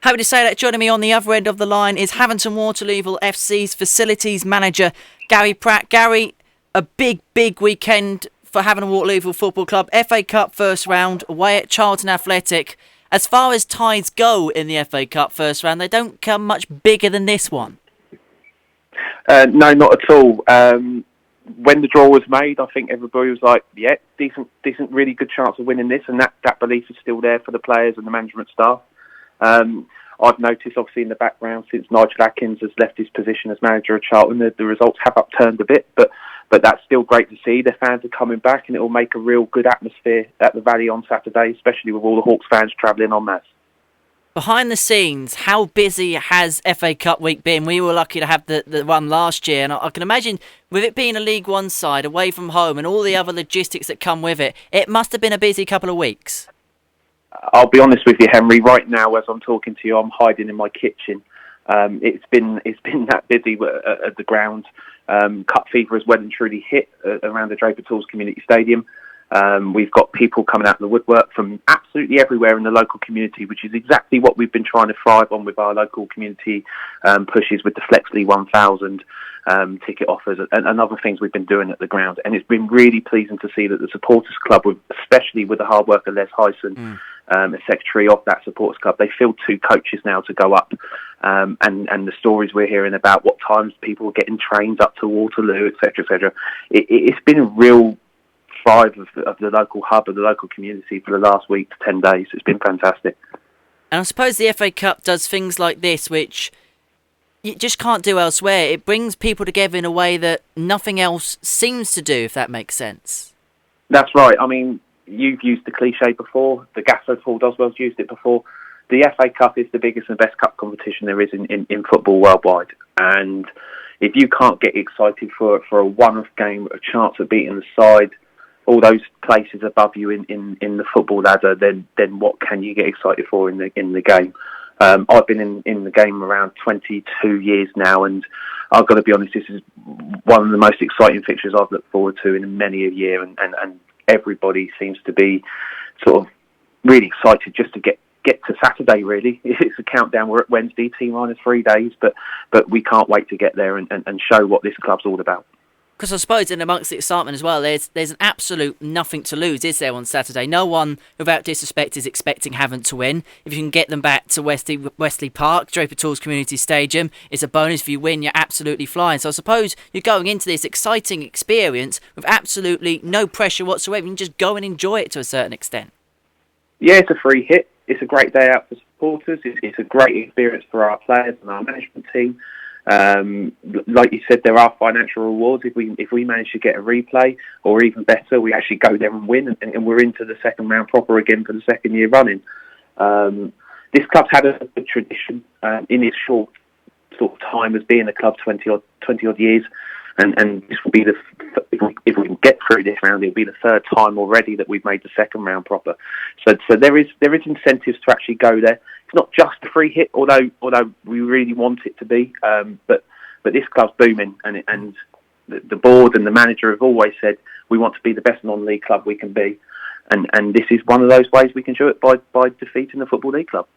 Happy to say that joining me on the other end of the line is Havant Waterlooville FC's facilities manager, Gary Pratt. Gary, a big weekend for Havant Waterlooville Football Club. FA Cup first round, away at Charlton Athletic. As far as ties go in the FA Cup first round, they don't come much bigger than this one. No, not at all. When the draw was made, I think everybody was like, yeah, decent, really good chance of winning this, and that belief is still there for the players and the management staff. I've noticed, obviously, in the background, since Nigel Atkins has left his position as manager of Charlton, the results have upturned a bit, but that's still great to see. The fans are coming back, and it will make a real good atmosphere at the Valley on Saturday, especially with all the Hawks fans travelling en masse. Behind the scenes, how busy has FA Cup week been? We were lucky to have the one last year, and I can imagine with it being a League One side, away from home, and all the other logistics that come with it, it must have been a busy couple of weeks. I'll be honest with you, Henry. Right now, as I'm talking to you, I'm hiding in my kitchen. It's been that busy at the ground. Cup fever has well and truly hit around the Draper Tools Community Stadium. We've got people coming out of the woodwork from absolutely everywhere in the local community, which is exactly what we've been trying to thrive on with our local community pushes with the Flexley 1000 ticket offers and other things we've been doing at the ground. And it's been really pleasing to see that the supporters club, especially with the hard worker Les Hyson, as secretary of that supporters club, they filled 2 coaches now to go up. And the stories we're hearing about what times people are getting trains up to Waterloo, etc., etc. It's been a real thrive of the local hub, of the local community for the last week to 10 days. It's been fantastic. And I suppose the FA Cup does things like this, which you just can't do elsewhere. It brings people together in a way that nothing else seems to do, if that makes sense. That's right. I mean, you've used the cliche before. The Gaffer, Paul Doswell's used it before. The FA Cup is the biggest and best cup competition there is in football worldwide. And if you can't get excited for a one-off game, a chance of beating the side, all those places above you in the football ladder, then what can you get excited for in the game? I've been in the game around 22 years now, and I've got to be honest, this is one of the most exciting fixtures I've looked forward to in many a year, and everybody seems to be sort of really excited just to get to Saturday, really. It's a countdown. We're at Wednesday, T-minus 3 days, but we can't wait to get there and show what this club's all about. Because I suppose in amongst the excitement as well, there's an absolute nothing to lose, is there, on Saturday? No one, without disrespect, is expecting Havant to win. If you can get them back to Wesley Park, Draper Tools Community Stadium, it's a bonus. If you win, you're absolutely flying. So I suppose you're going into this exciting experience with absolutely no pressure whatsoever. You can just go and enjoy it to a certain extent. Yeah, it's a free hit. It's a great day out for supporters. It's a great experience for our players and our management team. Like you said, there are financial rewards if we manage to get a replay, or even better, we actually go there and win, and we're into the second round proper again for the second year running. This club's had a good tradition in its short sort of time as being a club, 20 odd years, and this will be if we can get through this round, it'll be the third time already that we've made the second round proper. So there is incentives to actually go there. It's not just a free hit, although we really want it to be. But this club's booming, and the board and the manager have always said we want to be the best non-league club we can be, and this is one of those ways we can do it by defeating the Football League club.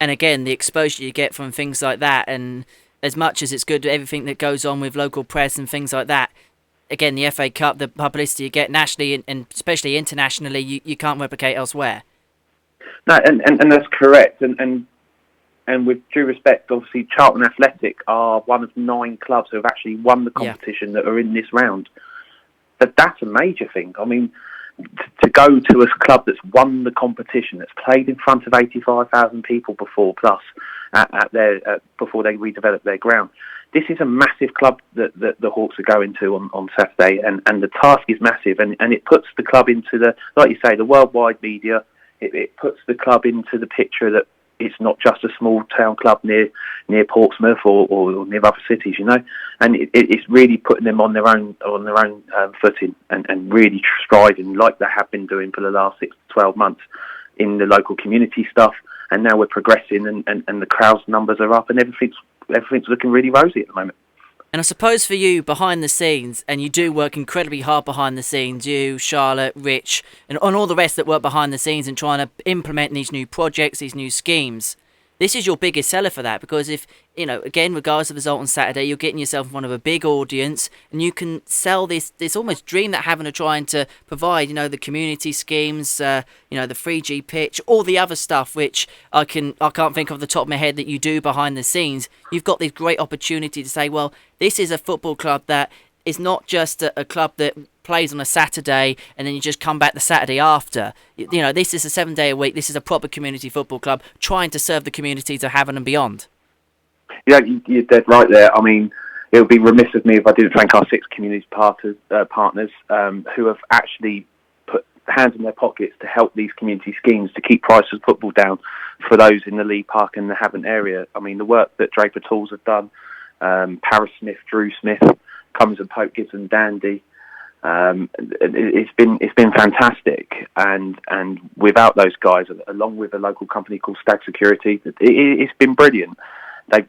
And again, the exposure you get from things like that, and as much as it's good, everything that goes on with local press and things like that, again, the FA Cup, the publicity you get nationally and especially internationally, you can't replicate elsewhere. No, and that's correct. And with due respect, obviously, Charlton Athletic are one of 9 clubs who have actually won the competition that are in this round. But that's a major thing. I mean, to go to a club that's won the competition, that's played in front of 85,000 people before, plus before they redevelop their ground. This is a massive club that the Hawks are going to on Saturday, and the task is massive, and it puts the club into the, like you say, the worldwide media. It puts the club into the picture that it's not just a small town club near Portsmouth or near other cities, you know, and it's really putting them on their own footing and really striving like they have been doing for the last 6 to 12 months in the local community stuff. And now we're progressing, and the crowd's numbers are up, and everything's looking really rosy at the moment. And I suppose for you, behind the scenes, and you do work incredibly hard behind the scenes, you, Charlotte, Rich, and all the rest that work behind the scenes and trying to implement these new projects, these new schemes. this is your biggest seller for that, because if, again, regardless of the result on Saturday, you're getting yourself in front of a big audience, and you can sell this almost dream that Havant are trying to provide, the community schemes, the 3G pitch, all the other stuff which I can't think off the top of my head that you do behind the scenes. You've got this great opportunity to say, well, this is a football club that is not just a club that plays on a Saturday and then you just come back the Saturday after. This is a 7 day a week. This is a proper community football club trying to serve the communities of Havant and beyond. Yeah, you're dead right there. I mean, it would be remiss of me if I didn't thank our 6 community partners who have actually put hands in their pockets to help these community schemes to keep prices of football down for those in the Lee Park and the Havant area. I mean, the work that Draper Tools have done, Paris Smith, Drew Smith, Cummins and Pope, Gibbs and Dandy, it's been fantastic, and without those guys, along with a local company called Stag Security, it's been brilliant.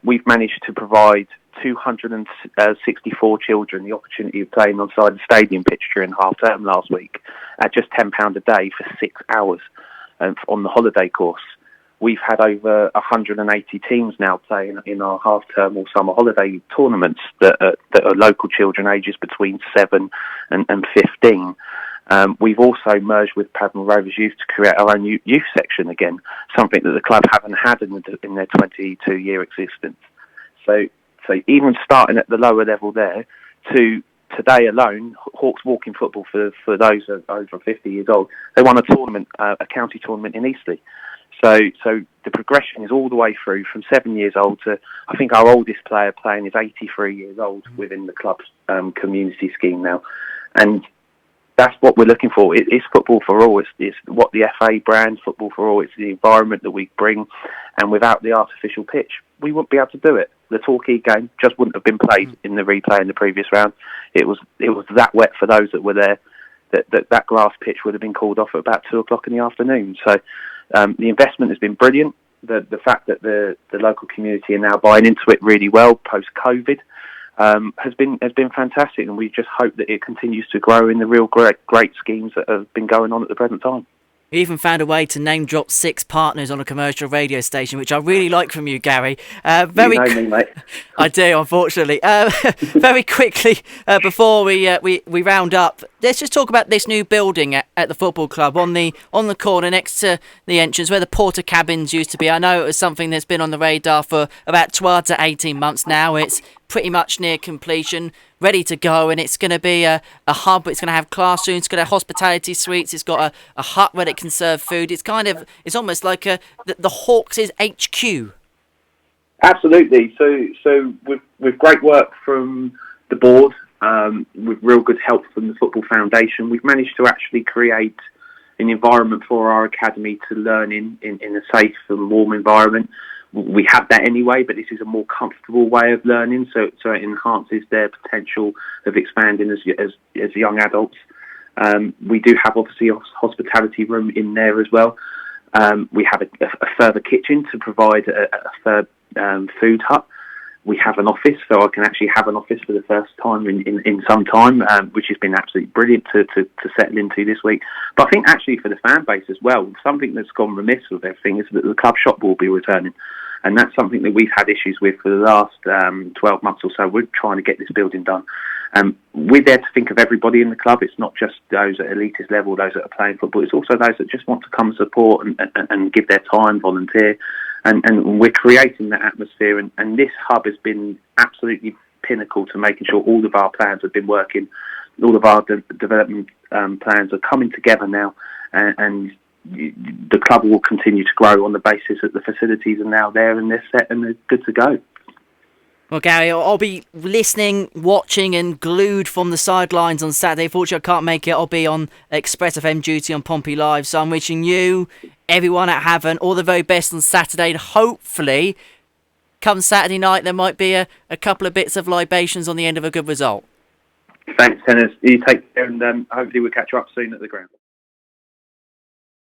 We've managed to provide 264 children the opportunity of playing onside the stadium pitch during half term last week at just £10 a day for 6 hours on the holiday course. We've had over 180 teams now playing in our half-term or summer holiday tournaments that are local children ages between 7 and 15. We've also merged with Padmore Rovers Youth to create our own youth section again, something that the club haven't had in their 22-year existence. So even starting at the lower level there to today alone, Hawks walking football for those over 50 years old, they won a tournament, a county tournament in Eastleigh. So the progression is all the way through from 7 years old to, I think our oldest player playing is 83 years old within the club's community scheme now. And that's what we're looking for. It's football for all. It's what the FA brand, football for all. It's the environment that we bring. And without the artificial pitch, we wouldn't be able to do it. The Torquay game just wouldn't have been played in the replay in the previous round. It was that wet for those that were there that grass pitch would have been called off at about 2:00 in the afternoon. So the investment has been brilliant. The fact that the local community are now buying into it really well post-COVID has been fantastic, and we just hope that it continues to grow in the real great schemes that have been going on at the present time. You even found a way to name drop 6 partners on a commercial radio station, which I really like from you, Gary. You know me, mate. I do, unfortunately. Very quickly, before we round up, let's just talk about this new building at the football club on the corner next to the entrance where the porter cabins used to be. I know it was something that's been on the radar for about 12 to 18 months now. It's pretty much near completion, ready to go, and it's going to be a hub. It's going to have classrooms, it's going to have hospitality suites, it's got a hut where it can serve food. It's almost like the Hawks' HQ. Absolutely. So with great work from the board, with real good help from the Football Foundation, we've managed to actually create an environment for our academy to learn in a safe and warm environment. We have that anyway, but this is a more comfortable way of learning, so it enhances their potential of expanding as young adults. We do have obviously a hospitality room in there as well. We have a further kitchen to provide a third food hut. We have an office, so I can actually have an office for the first time in some time, which has been absolutely brilliant to settle into this week. But I think actually for the fan base as well, something that's gone remiss with everything is that the club shop will be returning. And that's something that we've had issues with for the last 12 months or so. We're trying to get this building done. We're there to think of everybody in the club. It's not just those at elitist level, those that are playing football. It's also those that just want to come and support and give their time, volunteer. And we're creating that atmosphere. And this hub has been absolutely pinnacle to making sure all of our plans have been working. All of our development plans are coming together now. And the club will continue to grow on the basis that the facilities are now there and they're set and they're good to go. Well, Gary, I'll be listening, watching and glued from the sidelines on Saturday. Fortunately, I can't make it. I'll be on Express FM duty on Pompey Live. So I'm wishing you, everyone at Havant, all the very best on Saturday. And hopefully, come Saturday night, there might be a couple of bits of libations on the end of a good result. Thanks, Tennis. You take care, and hopefully we'll catch you up soon at the ground.